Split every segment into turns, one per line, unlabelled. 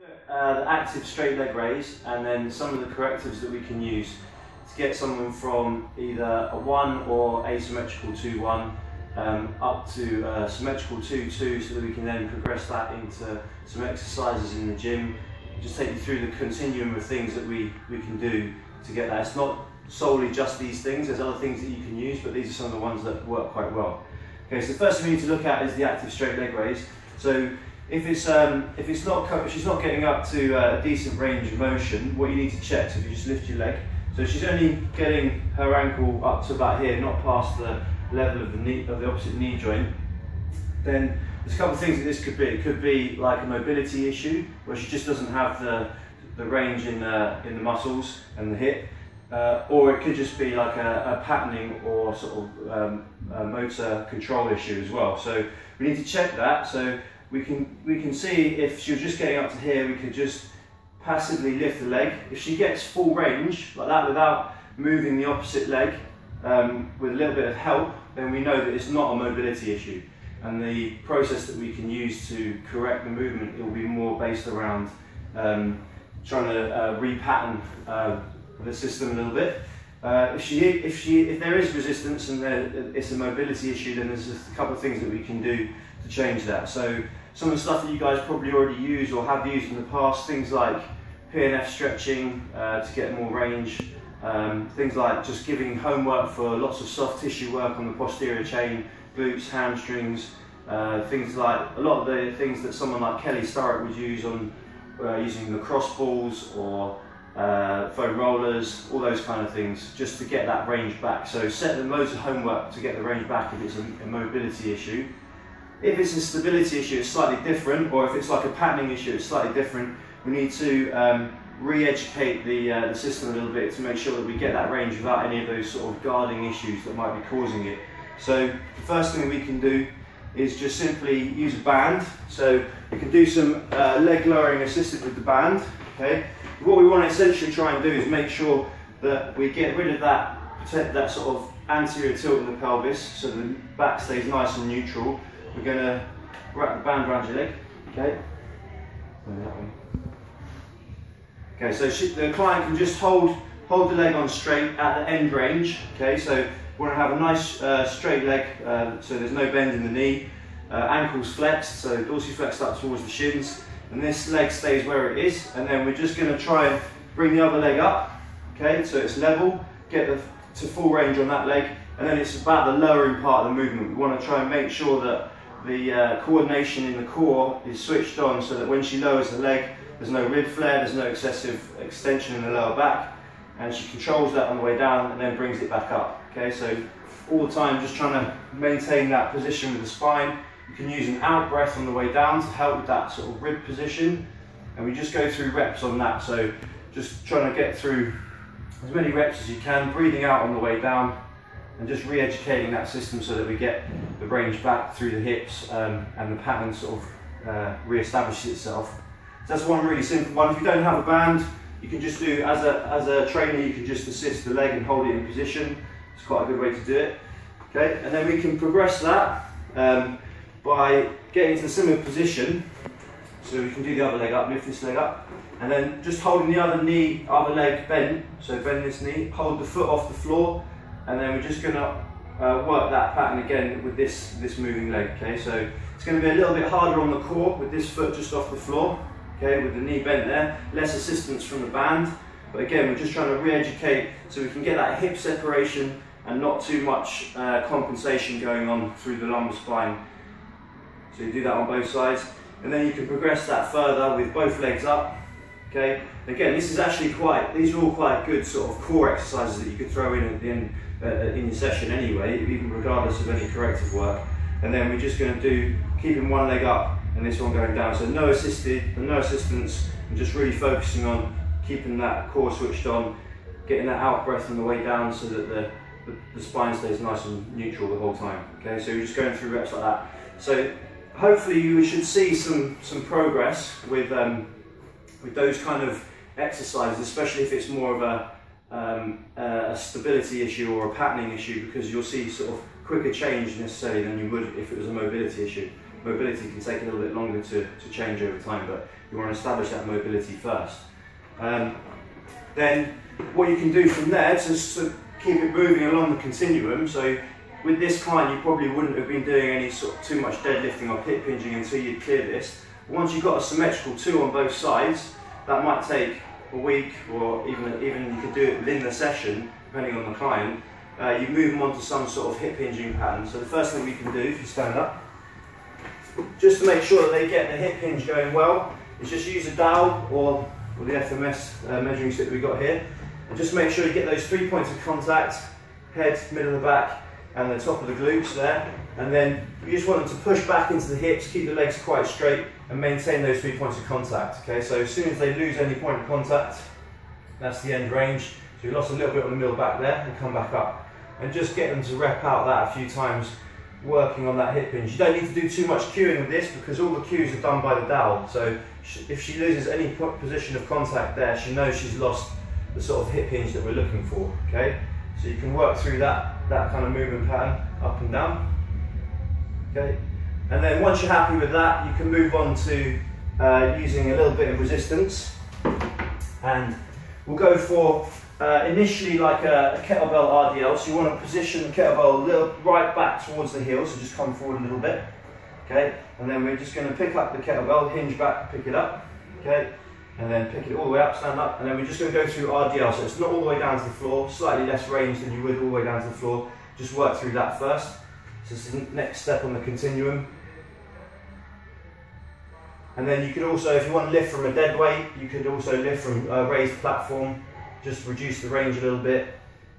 The active straight leg raise, and then some of the correctives that we can use to get someone from either a 1 or asymmetrical 2-1 up to symmetrical 2-2, so that we can then progress that into some exercises in the gym. Just take you through the continuum of things that we can do to get that. It's not solely just these things, there's other things that you can use, but these are some of the ones that work quite well. Okay, so the first thing we need to look at is the active straight leg raise. So if she's not getting up to a decent range of motion, what you need to check, so if you just lift your leg, so she's only getting her ankle up to about here, not past the level of the knee, of the opposite knee joint, then there's a couple of things that this could be. It could be like a mobility issue, where she just doesn't have the range in the muscles and the hip, or it could just be like a patterning or sort of a motor control issue as well. So we need to check that. So we can see if she was just getting up to here, we could just passively lift the leg. If she gets full range like that without moving the opposite leg with a little bit of help, then we know that it's not a mobility issue. And the process that we can use to correct the movement, it will be more based around trying to repattern the system a little bit. If there is resistance and it's a mobility issue, then there's a couple of things that we can do to change that. So some of the stuff that you guys probably already use or have used in the past, things like PNF stretching to get more range, things like just giving homework for lots of soft tissue work on the posterior chain, glutes, hamstrings, things like a lot of the things that someone like Kelly Starrett would use on using the cross balls or foam rollers, all those kind of things, just to get that range back. So set them loads of homework to get the range back if it's a mobility issue. If it's a stability issue, it's slightly different, or if it's like a patterning issue, it's slightly different. We need to re-educate the system a little bit to make sure that we get that range without any of those sort of guarding issues that might be causing it. So the first thing we can do is just simply use a band. So we can do some leg lowering assisted with the band. Okay. What we want to essentially try and do is make sure that we get rid of that sort of anterior tilt in the pelvis, so the back stays nice and neutral. We're going to wrap the band around your leg. Okay. Okay. So the client can just hold the leg on straight at the end range. Okay. So we want to have a nice straight leg, so there's no bend in the knee. Ankles flexed, so dorsiflexed up towards the shins. And this leg stays where it is, and then we're just going to try and bring the other leg up, okay, so it's level, get to full range on that leg, and then it's about the lowering part of the movement. We want to try and make sure that the coordination in the core is switched on, so that when she lowers the leg, there's no rib flare, there's no excessive extension in the lower back, and she controls that on the way down and then brings it back up. Okay, so all the time just trying to maintain that position with the spine. You can use an out breath on the way down to help with that sort of rib position, and we just go through reps on that. So just trying to get through as many reps as you can, breathing out on the way down, and just re-educating that system so that we get the range back through the hips and the pattern sort of re-establishes itself. So that's one really simple one. If you don't have a band, you can just do, as a trainer, you can just assist the leg and hold it in position. It's quite a good way to do it. Okay, and then we can progress that by getting to a similar position. So we can do the other leg up, lift this leg up, and then just holding the other leg bent, so bend this knee, hold the foot off the floor, and then we're just going to work that pattern again with this moving leg. Okay, so it's going to be a little bit harder on the core with this foot just off the floor, okay, with the knee bent there, less assistance from the band, but again we're just trying to re-educate so we can get that hip separation and not too much compensation going on through the lumbar spine. So you do that on both sides, and then you can progress that further with both legs up. Okay. Again, these are all quite good sort of core exercises that you could throw in at the end in your session anyway, even regardless of any corrective work. And then we're just going to do keeping one leg up and this one going down. So no assistance, and just really focusing on keeping that core switched on, getting that out breath on the way down so that the spine stays nice and neutral the whole time. Okay. So we're just going through reps like that. So hopefully you should see some progress with those kind of exercises, especially if it's more of a stability issue or a patterning issue, because you'll see sort of quicker change necessarily than you would if it was a mobility issue. mobility can take a little bit longer to change over time, but you want to establish that mobility first. Then what you can do from there to keep it moving along the continuum, so with this client you probably wouldn't have been doing any too much deadlifting or hip hinging until you'd clear this. But once you've got a symmetrical 2 on both sides, that might take a week, or even you could do it within the session, depending on the client. You move them onto some sort of hip hinging pattern. So the first thing we can do, if you stand up, just to make sure that they get the hip hinge going well, is just use a dowel or the FMS measuring stick that we've got here, and just make sure you get those 3 points of contact, head, middle of the back, and the top of the glutes there. And then you just want them to push back into the hips, keep the legs quite straight, and maintain those 3 points of contact. Okay, so as soon as they lose any point of contact, that's the end range. So you lost a little bit on the middle back there, and come back up. And just get them to rep out that a few times, working on that hip hinge. You don't need to do too much cueing with this, because all the cues are done by the dowel. So if she loses any position of contact there, she knows she's lost the sort of hip hinge that we're looking for. Okay, so you can work through that kind of movement pattern, up and down. Okay, and then once you're happy with that, you can move on to using a little bit of resistance, and we'll go for initially like a kettlebell RDL. So you want to position the kettlebell a little right back towards the heel, so just come forward a little bit. Okay, and then we're just going to pick up the kettlebell, hinge back, pick it up. Okay, and then pick it all the way up, stand up, and then we're just going to go through RDL. So it's not all the way down to the floor, slightly less range than you would all the way down to the floor. Just work through that first. So it's the next step on the continuum. And then you could also, if you want to lift from a dead weight, you could also lift from a raised platform, just reduce the range a little bit,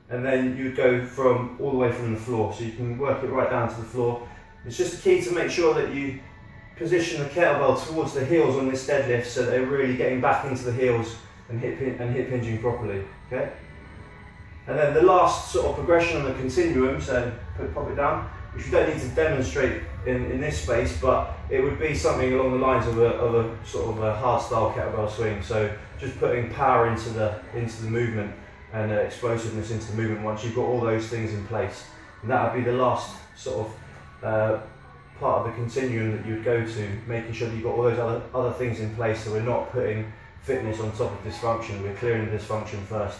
and then you would go from all the way from the floor. So you can work it right down to the floor. It's just the key to make sure that you position the kettlebell towards the heels on this deadlift, so they're really getting back into the heels and hip hinging properly. Okay. And then the last sort of progression on the continuum, so pop it down, which you don't need to demonstrate in this space, but it would be something along the lines of a sort of a hard style kettlebell swing. So just putting power into the movement and explosiveness into the movement once you've got all those things in place. And that would be the last sort of part of the continuum that you would go to, making sure that you've got all those other things in place, so we're not putting fitness on top of dysfunction, we're clearing the dysfunction first,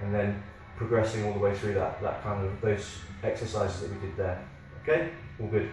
and then progressing all the way through that kind of those exercises that we did there. Okay, all good.